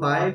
5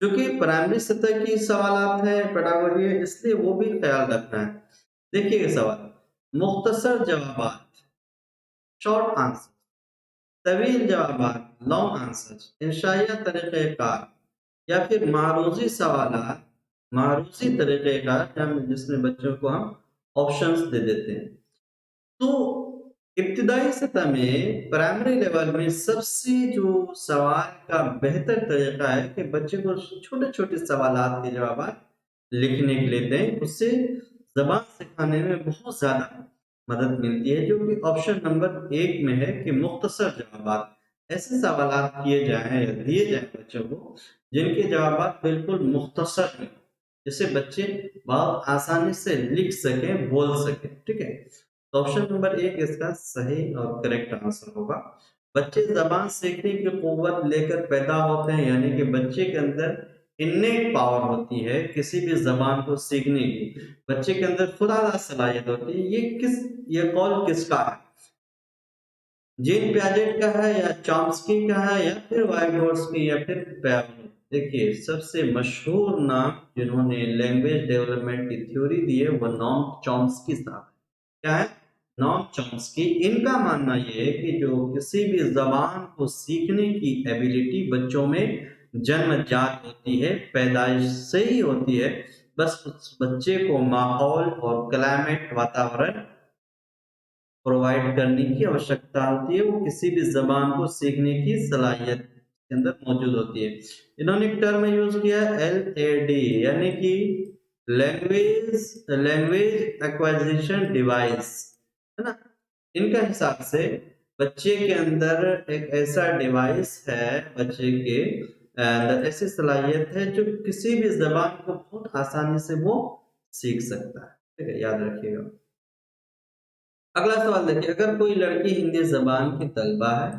چونکہ پرائمری سطح کی سوالات ہیں، پیڈاگوجی ہے، اس لیے وہ بھی خیال رکھنا ہے۔ دیکھیے گا سوال، مختصر جوابات، شارٹ آنسر، طویل جوابات، لانگ آنسر، انشائیہ طریقہ کار، یا پھر معروضی سوالات، معروضی طریقہ کار جس میں بچوں کو ہم آپشنز دے دیتے ہیں۔ تو ابتدائی سطح میں، پرائمری لیول میں، سب سے جو سوال کا بہتر طریقہ ہے کہ بچے کو چھوٹے چھوٹے سوالات کے جوابات لکھنے کے لیے دیں، اس سے زبان سکھانے میں بہت زیادہ مدد ملتی ہے۔ جو کہ آپشن نمبر 1 میں ہے کہ مختصر جوابات، ایسے سوالات کیے جائیں یا دیے جائیں بچوں کو جن کے جوابات بالکل مختصر ہیں، جسے بچے بہت آسانی سے لکھ سکیں، بول سکیں، ٹھیک ہے۔ تو آپشن نمبر 1 اس کا صحیح اور کریکٹ آنسر ہوگا۔ بچے زبان سیکھنے کی قوت لے کر پیدا ہوتے ہیں، یعنی کہ بچے کے اندر انیٹ پاور ہوتی ہے کسی بھی زبان کو سیکھنے کی، بچے کے اندر خدا داد صلاحیت ہوتی ہے۔ یہ قول کس کا ہے؟ جین پیاجٹ کا ہے، یا چامسکی کا ہے، یا پھر وائگوٹسکی، یا پھر پیاجٹ؟ دیکھیے، سب سے مشہور نام جنہوں نے لینگویج ڈیولپمنٹ کی تھیوری دی ہے وہ نام چامسکی صاحب ہے۔ کیا ہے؟ نام چامسکی۔ ان کا ماننا یہ ہے کہ جو کسی بھی زبان کو سیکھنے کی ایبیلٹی بچوں میں جنم جات ہوتی ہے، پیدائش سے ہی ہوتی ہے، بس اس بچے کو ماحول اور کلائمیٹ، واتاورن پرووائڈ کرنے کی آوشکتا ہوتی ہے، وہ کسی بھی زبان کو سیکھنے کی صلاحیت کے اندر موجود ہوتی ہے۔ انہوں نے ایک ٹرم یوز کیا ہے LAD، یعنی کہ لینگویج ایکوائزیشن ڈیوائس، ہے نا۔ ان کا حساب سے بچے کے اندر ایک ایسا ڈیوائس ہے، بچے کے اندر ایسی صلاحیت ہے جو کسی بھی زبان کو بہت آسانی سے وہ سیکھ سکتا ہے، ٹھیک ہے، یاد رکھیے گا۔ اگلا سوال دیکھیے، اگر کوئی لڑکی ہندی زبان کی طالبہ ہے،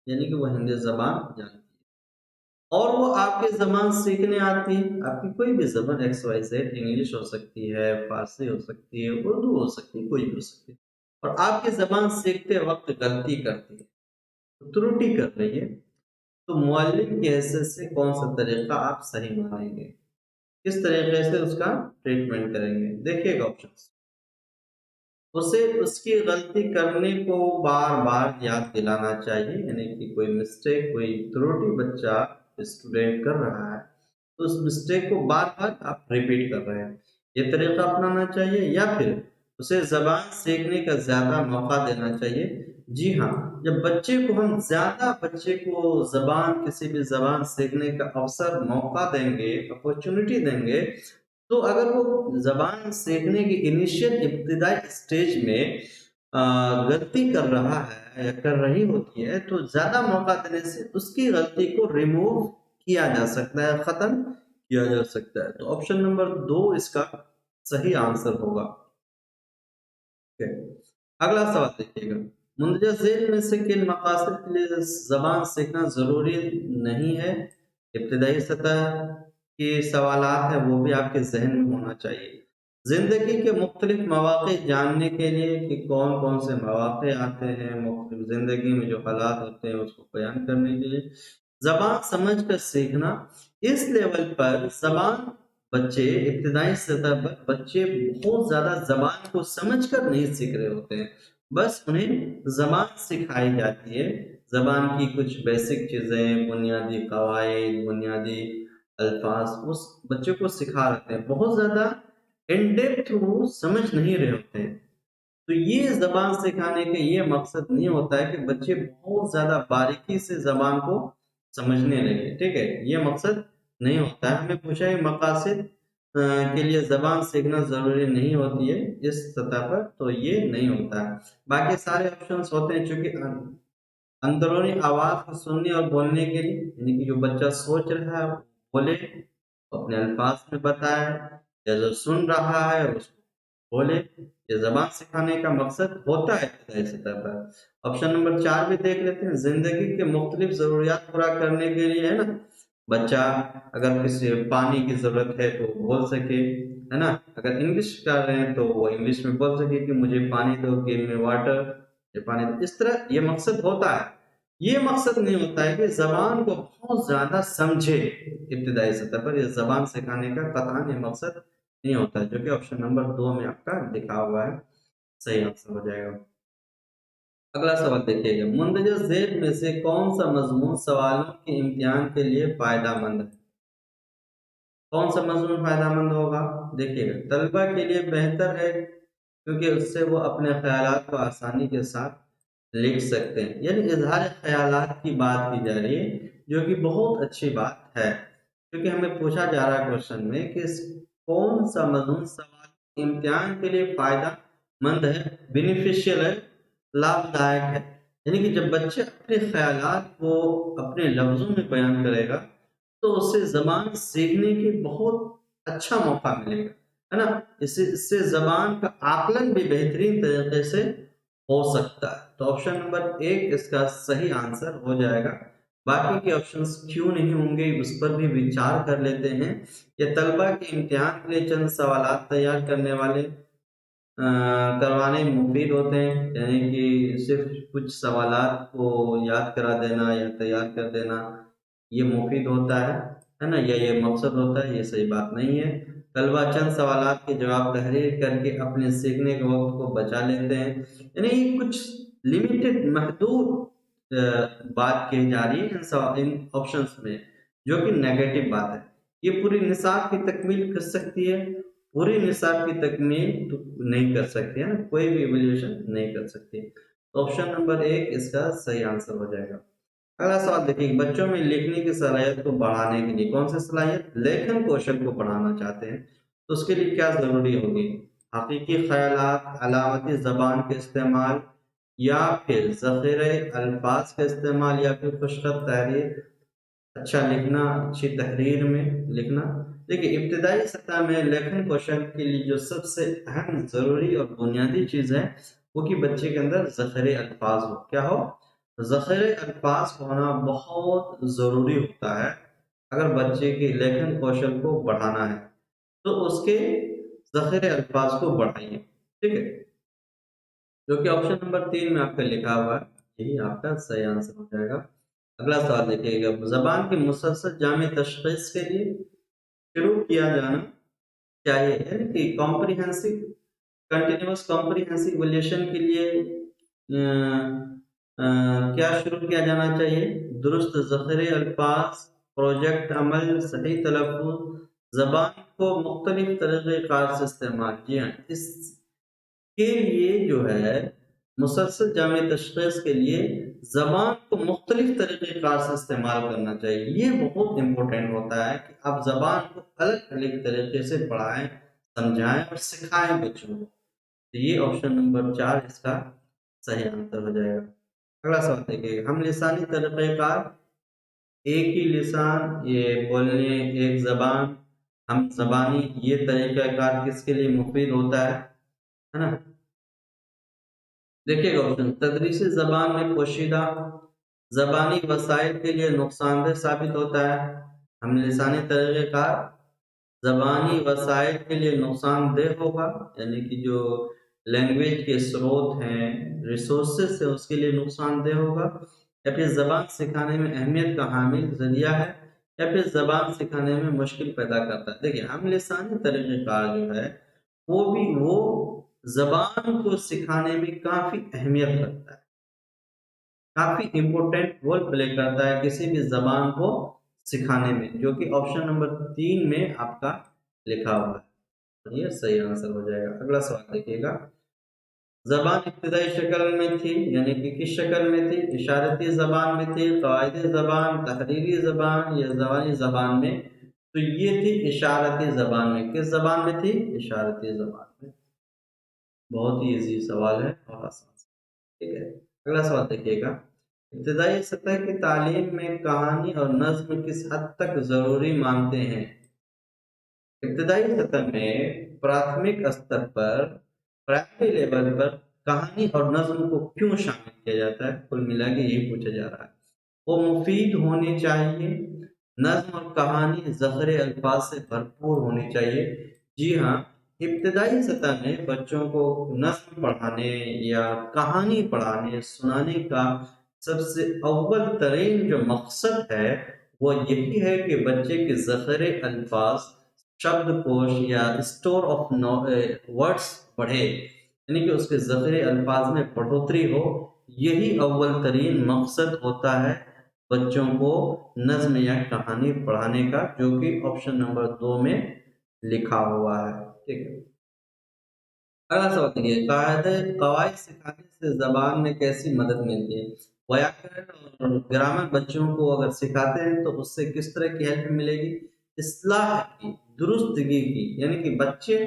یعنی کہ وہ ہندی زبان جانتی ہے اور وہ آپ کی زبان سیکھنے آتی ہے، آپ کی کوئی بھی زبان XYZ، انگلش ہو سکتی ہے، فارسی ہو سکتی ہے، اردو ہو سکتی ہے، کوئی بھی ہو سکتی ہے، اور آپ کی زبان سیکھتے وقت غلطی کرتی ہے، تروٹی کر رہی ہے، تو معلم کی حیثیت سے کون سا طریقہ آپ صحیح مانیں گے؟ کس طریقے سے اس کا ٹریٹمنٹ کریں گے؟ دیکھیے گا آپشنس۔ اسے اس کی غلطی کرنے کو بار بار یاد دلانا چاہیے، یعنی کہ کوئی مسٹیک، کوئی تروٹی بچہ اسٹوڈینٹ کر رہا ہے تو اس مسٹیک کو بار بار آپ ریپیٹ کر رہے ہیں، یہ طریقہ اپنانا چاہیے، یا پھر اسے زبان سیکھنے کا زیادہ موقع دینا چاہیے۔ جی ہاں، جب بچے کو کسی بھی زبان سیکھنے کا اوسر، موقع دیں گے، اپورچونٹی دیں گے، تو اگر وہ زبان سیکھنے کی ابتدائی اسٹیج میں غلطی کر رہا ہے یا کر رہی ہوتی ہے، تو زیادہ موقع دینے سے اس کی غلطی کو ریموو کیا جا سکتا ہے، ختم کیا جا سکتا ہے۔ تو آپشن نمبر 2 اس کا صحیح آنسر ہوگا۔ اگلا سوال دیکھیے گا، مندرجہ ذیل میں سے کن مقاصد کے لیے زبان سیکھنا ضروری نہیں ہے؟ ابتدائی سطح کے سوالات ہیں، وہ بھی آپ کے ذہن میں ہونا چاہیے۔ زندگی کے مختلف مواقع جاننے کے لیے کہ کون کون سے مواقع آتے ہیں، مختلف زندگی میں جو حالات ہوتے ہیں اس کو بیان کرنے کے لیے۔ زبان سمجھ کر سیکھنا، اس لیول پر ابتدائی سطح پر بچے بہت زیادہ زبان کو سمجھ کر نہیں سیکھ رہے ہوتے ہیں، بس انہیں زبان سکھائی جاتی ہے، زبان کی کچھ بیسک چیزیں، بنیادی قواعد، بنیادی الفاظ اس بچے کو سکھا رہتے ہیں، بہت زیادہ ان ڈیپتھ وہ سمجھ نہیں رہے ہوتے ہیں۔ تو یہ زبان سکھانے کا یہ مقصد نہیں ہوتا ہے کہ بچے بہت زیادہ باریکی سے زبان کو سمجھنے لگے، ٹھیک ہے، یہ مقصد نہیں ہوتا ہے۔ ہمیں پوچھا ہے مقاصد کے لیے زبان سیکھنا ضروری نہیں ہوتی ہے اس سطح پر، تو یہ نہیں ہوتا ہے۔ باقی سارے آپشنس ہوتے ہیں، چونکہ اندرونی آواز کو سننے اور بولنے کے لیے، یعنی کہ جو بچہ سوچ رہا ہے بولے، اپنے الفاظ میں بتائے، یا جو سن رہا ہے اس کو بولے، یہ زبان سکھانے کا مقصد ہوتا ہے ابتدائی سطح پر۔ آپشن نمبر 4 بھی دیکھ لیتے ہیں، زندگی کے مختلف ضروریات پورا کرنے کے لیے، ہے نا، بچہ اگر کسی پانی کی ضرورت ہے تو بول سکے، ہے نا، اگر انگلش کر رہے ہیں تو وہ انگلش میں بول سکے کہ مجھے پانی دو، گیو می واٹر، یہ پانی دو، اس طرح یہ مقصد ہوتا ہے۔ یہ مقصد نہیں ہوتا ہے کہ زبان کو بہت زیادہ سمجھے ابتدائی سطح پر، یہ زبان سکھانے کا قطعاً یہ مقصد نہیں ہوتا ہے، جو کہ آپشن نمبر 2 میں آپ کا لکھا ہوا ہے، صحیح آنسر ہو جائے گا۔ اگلا سوال دیکھیے گا، مندرجہ ذیل میں سے کون سا مضمون سوالوں کے امتحان کے لیے فائدہ مند ہے؟ کون سا مضمون فائدہ مند ہوگا؟ دیکھیے گا، طلبہ کے لیے بہتر ہے کیونکہ اس سے وہ اپنے خیالات کو آسانی کے ساتھ لکھ سکتے ہیں، یعنی اظہار خیالات کی بات کی جا رہی ہے، جو کہ بہت اچھی بات ہے، کیونکہ ہمیں پوچھا جا رہا ہے کوشچن میں کہ کون سا مضمون سوال کے امتحان کے لیے فائدہ مند ہے، بینیفیشیل ہے، لابھ دائک ہے، یعنی کہ جب بچے اپنے خیالات کو اپنے لفظوں میں بیان کرے گا تو اس سے زبان سیکھنے کی بہت اچھا موقع ملے گا، ہے نا؟ اس سے زبان کا آکلن بھی بہترین طریقے سے ہو سکتا ہے۔ تو آپشن نمبر 1 اس کا صحیح آنسر ہو جائے گا۔ باقی کے آپشنز کیوں نہیں ہوں گے اس پر بھی وچار کر لیتے ہیں۔ یہ طلبہ کے امتحان کے لیے چند سوالات تیار کروانے مفید ہوتے ہیں، یعنی کہ صرف کچھ سوالات کو یاد کرا دینا یا تیار کر دینا یہ مفید ہوتا ہے نا، یا یہ مقصد ہوتا ہے، یہ صحیح بات نہیں ہے۔ طلبہ چند سوالات کے جواب تحریر کر کے اپنے سیکھنے کے وقت کو بچا لیتے ہیں، یعنی یہ کچھ لمیٹڈ محدود بات کہی جا رہی ہے ان آپشنز میں، جو کہ نیگیٹو بات ہے۔ یہ پوری نصاب کی تکمیل کر سکتی ہے، پوری نصاب کی تکمیل نہیں کر سکتی ہے نا، کوئی بھی ایویلیوشن نہیں کر سکتی۔ تو آپشن نمبر 1 اس کا صحیح آنسر ہو جائے گا۔ اگلا سوال دیکھیے، بچوں میں لکھنے کی صلاحیت کو بڑھانے کے لیے کون سی صلاحیت، لیکھن کوشل کو بڑھانا چاہتے ہیں تو اس کے لیے کیا ضروری ہوگی؟ حقیقی خیالات، علامتی زبان کے استعمال، یا پھر ذخیرہ الفاظ کا استعمال، یا پھر خوشخط تحریر، اچھا لکھنا، اچھی تحریر میں لکھنا۔ دیکھیے ابتدائی سطح میں لیکھن کوشل کے لیے جو سب سے اہم، ضروری اور بنیادی چیز ہے وہ کہ بچے کے اندر ذخیرہ الفاظ ہو۔ کیا ہو؟ ذخیرہ الفاظ ہونا بہت ضروری ہوتا ہے اگر بچے کے لیکھن کوشل کو بڑھانا ہے تو اس کے ذخیرہ الفاظ کو بڑھائیے، ٹھیک ہے، جو کہ آپشن نمبر 3 میں آپ کا لکھا ہوا ہے، یہی آپ کا صحیح آنسر ہو جائے گا۔ اگلا سوال دیکھیے گا، زبان کی مسلسل جامع تشخیص کے لیے شروع کیا جانا چاہیے، یعنی کہ کمپریہنسو کنٹینیوس کمپریہنسو ایویلیوشن کے لیے کیا شروع کیا جانا چاہیے؟ درست ذخیرہ الفاظ، پروجیکٹ عمل، صحیح تلفظ، زبان کو مختلف طریقہ کار سے استعمال۔ جی ہاں، اس کے لیے جو ہے مسلسل جامع تشخیص کے لیے زبان کو مختلف طریقہ کار سے استعمال کرنا چاہیے۔ یہ بہت امپورٹنٹ ہوتا ہے کہ آپ زبان کو الگ الگ طریقے سے پڑھائیں، سمجھائیں اور سکھائیں بچوں کو۔ تو یہ آپشن نمبر 4 اس کا صحیح آنسر ہو جائے گا۔ اگلا سوال دیکھیے، ہم لسانی طریقہ کار، ایک ہی لسان، یہ بولنے ایک زبان، ہم زبانی، یہ طریقہ کار کس کے لیے مفید ہوتا ہے نا؟ دیکھیے گا آپشن، تدریسی زبان میں پوشیدہ زبانی وسائل کے لیے نقصان دہ ثابت ہوتا ہے۔ ہم لسانی طریقہ کار زبانی وسائل کے لیے نقصان دہ ہوگا، یعنی کہ جو لینگویج کے سروت ہیں، ریسورسز ہے، اس کے لیے نقصان دہ ہوگا، یا پھر زبان سکھانے میں اہمیت کا حامل ذریعہ ہے، یا پھر زبان سکھانے میں مشکل پیدا کرتا ہے۔ دیکھیے ہم لسانی طریقہ کار جو ہے وہ زبان کو سکھانے میں کافی اہمیت رکھتا ہے، کافی امپورٹنٹ رول پلے کرتا ہے کسی بھی زبان کو سکھانے میں، جو کہ آپشن نمبر 3 میں آپ کا لکھا ہوا ہے، یہ صحیح آنسر ہو جائے گا۔ اگلا سوال دیکھیے گا، زبان ابتدائی شکل میں تھی، یعنی کہ کس شکل میں تھی؟ اشارتی زبان میں تھی، قواعدی زبان، تحریری زبان، یا زبانی زبان میں؟ تو یہ تھی اشارتی زبان میں۔ کس زبان میں تھی؟ اشارتی زبان میں۔ بہت ہی ایزی سوال ہے اور آسان، ٹھیک ہے۔ اگلا سوال دیکھیے گا، ابتدائی سطح کی تعلیم میں کہانی اور نظم کس حد تک ضروری مانتے ہیں؟ ابتدائی سطح میں پراتھمک استر پر، پرائمری لیول پر کہانی اور نظم کو کیوں شامل کیا جاتا ہے؟ کل ملا کے یہی پوچھا جا رہا ہے۔ وہ مفید ہونی چاہیے، نظم اور کہانی ذخیرہ الفاظ سے بھرپور ہونی چاہیے۔ جی ہاں، ابتدائی سطح میں بچوں کو نظم پڑھانے یا کہانی پڑھانے، سنانے کا سب سے اول ترین جو مقصد ہے وہ یہی ہے کہ بچے کے ذخیرے الفاظ، شبد کوش یا اسٹور آف ورڈس بڑھے، یعنی کہ اس کے ذخیرے الفاظ میں بڑھوتری ہو۔ یہی اول ترین مقصد ہوتا ہے بچوں کو نظم یا کہانی پڑھانے کا، جو کہ آپشن نمبر 2 میں لکھا ہوا ہے۔ ٹھیک ہے، اگلا سوال دیکھیے، قواعد سکھانے سے زبان میں کیسی مدد ملتی ہے؟ ویاکرن اور گرامر بچوں کو اگر سکھاتے ہیں تو اس سے کس طرح کی ہیلپ ملے گی؟ اصلاح کی، درستگی کی، یعنی کہ بچے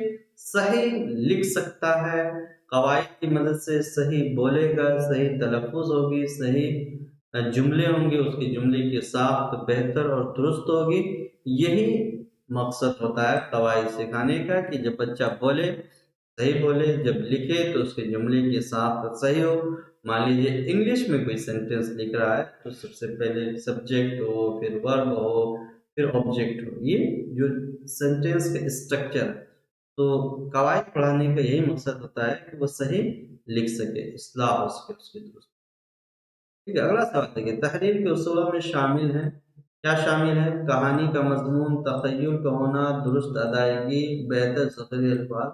صحیح لکھ سکتا ہے، قواعد کی مدد سے صحیح بولے گا، صحیح تلفظ ہوگی، صحیح جملے ہوں گے، اس کی جملے کی ساخت بہتر اور درست ہوگی۔ یہی مقصد ہوتا ہے قواعد سکھانے کا، کہ جب بچہ بولے صحیح بولے، جب لکھے تو اس کے جملے کی ساخت صحیح ہو۔ مان لیجیے انگلش میں کوئی سینٹینس لکھ رہا ہے تو سب سے پہلے سبجیکٹ ہو، پھر ورب ہو، پھر آبجیکٹ ہو، یہ جو سینٹینس کا اسٹرکچر ہے۔ تو قواعد پڑھانے کا یہی مقصد ہوتا ہے کہ وہ صحیح لکھ سکے، اصلاح ہو سکے اس کی درست۔ ٹھیک ہے، اگلا سوال دیکھیے، تحریر کے اصولوں میں شامل ہیں، کیا شامل ہے؟ کہانی کا مضمون، تخیل کا ہونا، درست ادائیگی، بہتر ذخیرے الفاظ۔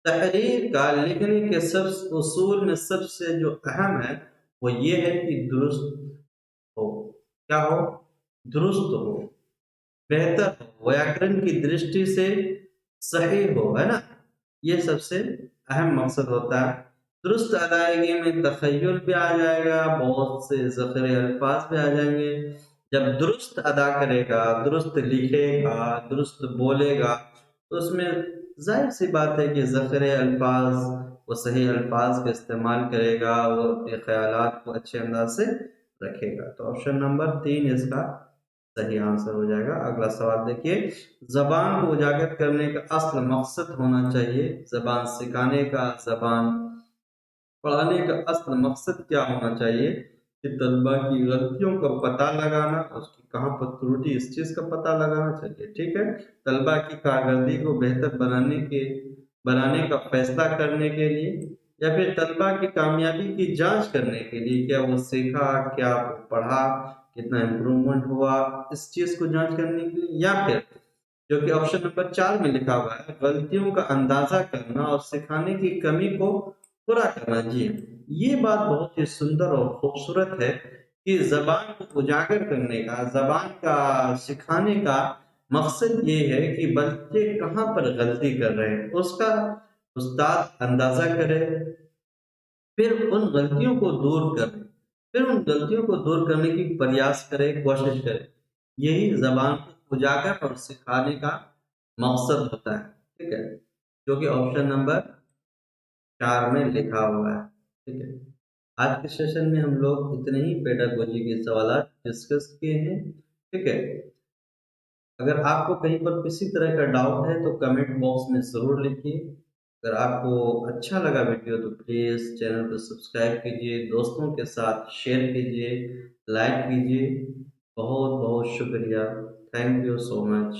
تحریر کا لکھنے کے سب اصول میں سب سے جو اہم ہے وہ یہ ہے کہ درست ہو۔ کیا ہو؟ درست ہو، بہتر ہو، ویاکرن کی درشٹی سے صحیح ہو، ہے نا؟ یہ سب سے اہم مقصد ہوتا ہے۔ درست ادائیگی میں تخیل بھی آ جائے گا، بہت سے ذخیرے الفاظ بھی آ جائیں گے۔ جب درست ادا کرے گا، درست لکھے گا، درست بولے گا تو اس میں ظاہر سی بات ہے کہ ذخیرے الفاظ، وہ صحیح الفاظ کا استعمال کرے گا، وہ اپنے خیالات کو اچھے انداز سے رکھے گا۔ تو آپشن نمبر 3 اس کا صحیح آنسر ہو جائے گا۔ اگلا سوال دیکھیے، زبان کو اجاگر کرنے کا اصل مقصد ہونا چاہیے، زبان سکھانے کا، زبان پڑھانے کا اصل مقصد کیا ہونا چاہیے؟ کہ طلبا کی غلطیوں کا پتہ لگانا، اس کی کہاں پر ترٹی، اس چیز کا پتہ لگانا چاہیے۔ ٹھیک ہے، طلبا کی کارکردگی کو بہتر بنانے کا فیصلہ کرنے کے لیے، یا پھر طلبا کی کامیابی کی جانچ کرنے کے لیے، کیا وہ سیکھا، کیا وہ پڑھا، کتنا امپرومنٹ ہوا، اس چیز کو جانچ کرنے کے لیے، یا پھر جو کہ آپشن نمبر 4 میں لکھا ہوا ہے، غلطیوں کا اندازہ کرنا اور سکھانے کی کمی کو پورا کرنا۔ جی، یہ بات بہت ہی سندر اور خوبصورت ہے کہ زبان کو اجاگر کرنے کا، زبان کا سکھانے کا مقصد یہ ہے کہ بچے کہاں پر غلطی کر رہے ہیں اس کا استاد اندازہ کرے، پھر ان غلطیوں کو دور کرے، پھر ان غلطیوں کو دور کرنے کی پریاس کرے، کوشش کرے۔ یہی زبان کو اجاگر اور سکھانے کا مقصد ہوتا ہے۔ ٹھیک ہے، جو کہ آپشن نمبر 4 میں لکھا ہوا ہے۔ ٹھیک ہے، آج کے سیشن میں ہم لوگ اتنے ہی پیڈاگوجی کے سوالات ڈسکس کیے ہیں۔ ٹھیک ہے، اگر آپ کو کہیں پر کسی طرح کا ڈاؤٹ ہے تو کمنٹ باکس میں ضرور لکھیے۔ اگر آپ کو اچھا لگا ویڈیو تو پلیز چینل کو سبسکرائب کیجیے، دوستوں کے ساتھ شیئر کیجیے، لائک کیجیے۔ بہت بہت شکریہ، تھینک یو سو مچ۔